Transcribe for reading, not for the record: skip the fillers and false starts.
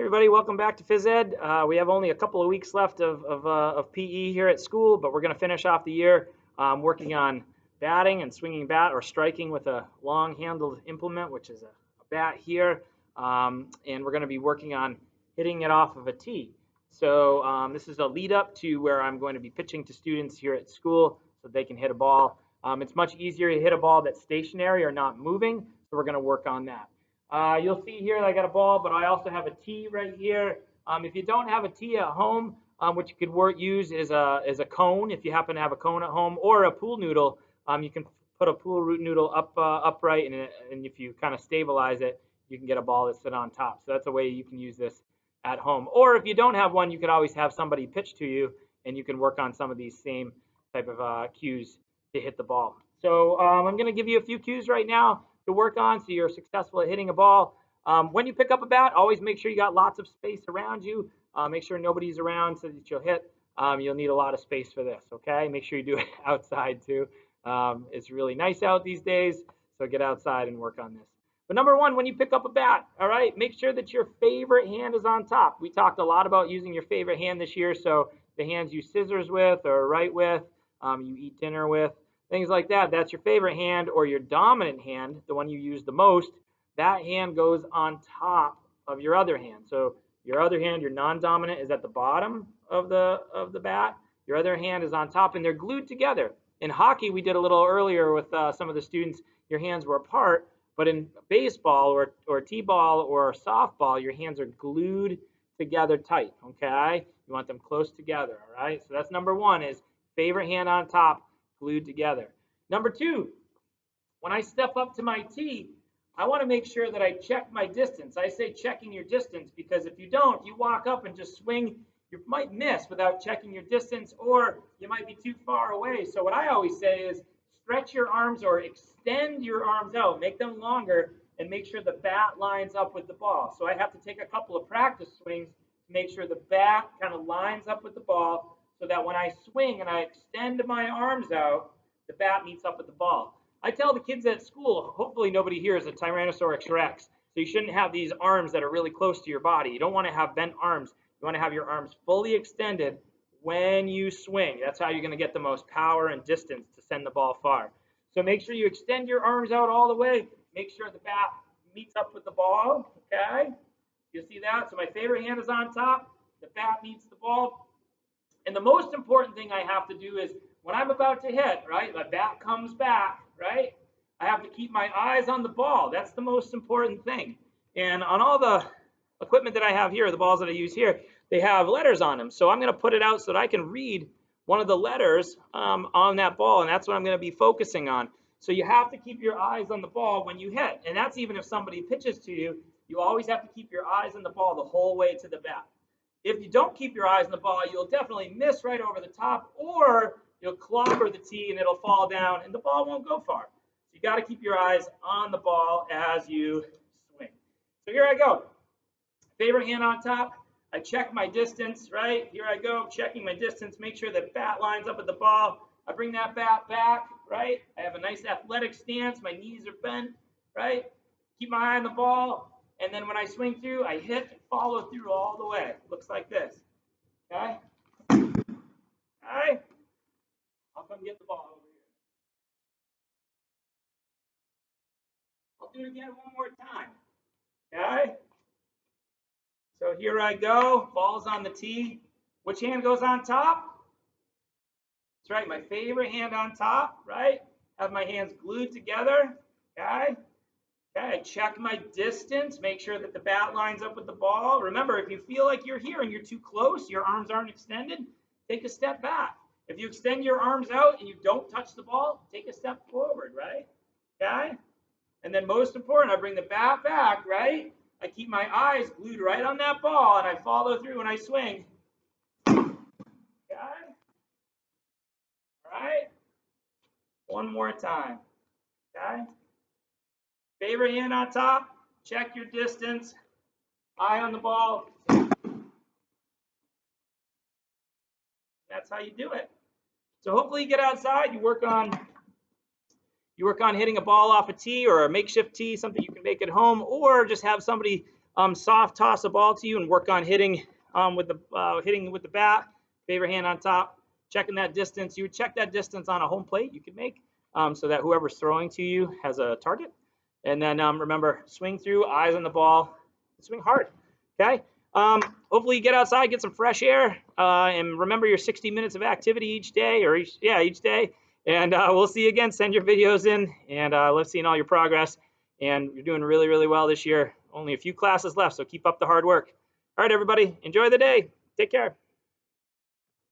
Everybody, welcome back to Phys Ed. We have only a couple of weeks left of PE here at school, but we're going to finish off the year working on batting and swinging bat or striking with a long-handled implement, which is a bat here. And we're going to be working on hitting it off of a tee. So this is a lead up to where I'm going to be pitching to students here at school so they can hit a ball. It's much easier to hit a ball that's stationary or not moving, so we're going to work on that. You'll see here that I got a ball, but I also have a tee right here. If you don't have a tee at home, what you could use is a cone, if you happen to have a cone at home, or a pool noodle. You can put a pool root noodle upright, and if you kind of stabilize it, you can get a ball that sits on top. So that's a way you can use this at home. Or if you don't have one, you could always have somebody pitch to you, and you can work on some of these same type of cues to hit the ball. So I'm going to give you a few cues right now to work on so you're successful at hitting a ball. When you pick up a bat, always make sure you got lots of space around you. Make sure nobody's around so that you'll hit. You'll need a lot of space for this, okay? Make sure you do it outside too. It's really nice out these days, so get outside and work on this. But number one, when you pick up a bat, all right, make sure that your favorite hand is on top. We talked a lot about using your favorite hand this year, so the hands you scissors with or write with, you eat dinner with, things like that. That's your favorite hand, or your dominant hand, the one you use the most. That hand goes on top of your other hand. So your other hand, your non-dominant, is at the bottom of the bat. Your other hand is on top, and they're glued together. In hockey, we did a little earlier with some of the students, your hands were apart, but in baseball or t-ball or softball, your hands are glued together tight, okay? You want them close together, all right? So that's number one, is favorite hand on top, glued together. Number two, when I step up to my tee, I want to make sure that I check my distance. I say checking your distance because if you don't, you walk up and just swing, you might miss without checking your distance, or you might be too far away. So what I always say is stretch your arms or extend your arms out, make them longer, and make sure the bat lines up with the ball. So I have to take a couple of practice swings to make sure the bat kind of lines up with the ball, so that when I swing and I extend my arms out, the bat meets up with the ball. I tell the kids at school, hopefully nobody here is a Tyrannosaurus Rex, so you shouldn't have these arms that are really close to your body. You don't want to have bent arms. You want to have your arms fully extended when you swing. That's how you're going to get the most power and distance to send the ball far. So make sure you extend your arms out all the way. Make sure the bat meets up with the ball, okay? You see that? So my favorite hand is on top. The bat meets the ball. And the most important thing I have to do is when I'm about to hit, right, the bat comes back, right, I have to keep my eyes on the ball. That's the most important thing. And on all the equipment that I have here, the balls that I use here, they have letters on them. So I'm going to put it out so that I can read one of the letters on that ball, and that's what I'm going to be focusing on. So you have to keep your eyes on the ball when you hit. And that's even if somebody pitches to you, you always have to keep your eyes on the ball the whole way to the bat. If you don't keep your eyes on the ball, you'll definitely miss right over the top, or you'll clobber the tee and it'll fall down and the ball won't go far. So you got to keep your eyes on the ball as you swing. So here I go. Favorite hand on top. I check my distance, right? Here I go, checking my distance. Make sure the bat lines up with the ball. I bring that bat back, right? I have a nice athletic stance. My knees are bent, right? Keep my eye on the ball. And then when I swing through, I hit and follow through all the way. Looks like this, okay? All right? I'll come get the ball over here. I'll do it again one more time, okay? So here I go, ball's on the tee. Which hand goes on top? That's right, my favorite hand on top, right? Have my hands glued together, okay? Okay, check my distance, make sure that the bat lines up with the ball. Remember, if you feel like you're here and you're too close, your arms aren't extended, take a step back. If you extend your arms out and you don't touch the ball, take a step forward, right? Okay? And then most important, I bring the bat back, right? I keep my eyes glued right on that ball and I follow through when I swing. Okay? All right? One more time. Okay? Favorite hand on top, check your distance, eye on the ball. That's how you do it. So hopefully you get outside, you work on hitting a ball off a tee or a makeshift tee, something you can make at home, or just have somebody soft toss a ball to you and work on hitting with the bat, favorite hand on top, checking that distance. You would check that distance on a home plate you could make so that whoever's throwing to you has a target. And then remember, swing through, eyes on the ball, swing hard. Okay. Hopefully you get outside, get some fresh air, and remember your 60 minutes of activity each day, or each day. And we'll see you again. Send your videos in, and let's see all your progress. And you're doing really, really well this year. Only a few classes left, so keep up the hard work. All right, everybody, enjoy the day. Take care.